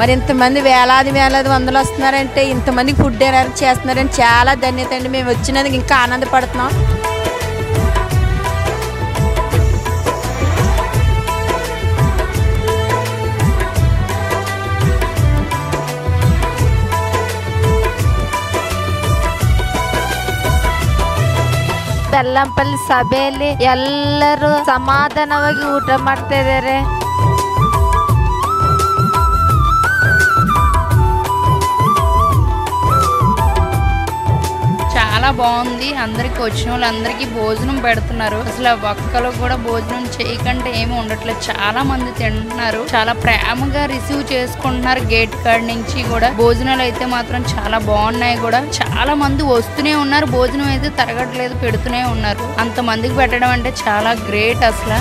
మరి ఇంతమంది వేలాది వందలు వస్తున్నారంటే ఇంతమందికి ఫుడ్ అరేంజ్ చేస్తున్నారని చాలా ధన్యత అండి. మేము వచ్చినందుకు ఇంకా ఆనందపడుతున్నాం. ಬೆಲ್ಲಂಪಲ್ಲಿ ಸಭೆಯಲ್ಲಿ ಎಲ್ಲರೂ ಸಮಾಧಾನವಾಗಿ ಊಟ ಮಾಡ್ತಾ ಇದ್ದಾರೆ. చాలా బాగుంది. అందరికి వచ్చిన వాళ్ళందరికీ భోజనం పెడుతున్నారు. అసలు ఒక్కరు కూడా భోజనం చేయకంటే ఏమి ఉండట్లేదు. చాలా మంది తింటున్నారు. చాలా ప్రేమగా రిసీవ్ చేసుకుంటున్నారు. గేట్ కాడ నుంచి కూడా భోజనాలు అయితే మాత్రం చాలా బాగున్నాయి. కూడా చాలా మంది వస్తూనే ఉన్నారు. భోజనం అయితే తరగట్లేదు, పెడుతూనే ఉన్నారు. అంత మందికి పెట్టడం అంటే చాలా గ్రేట్ అసలు.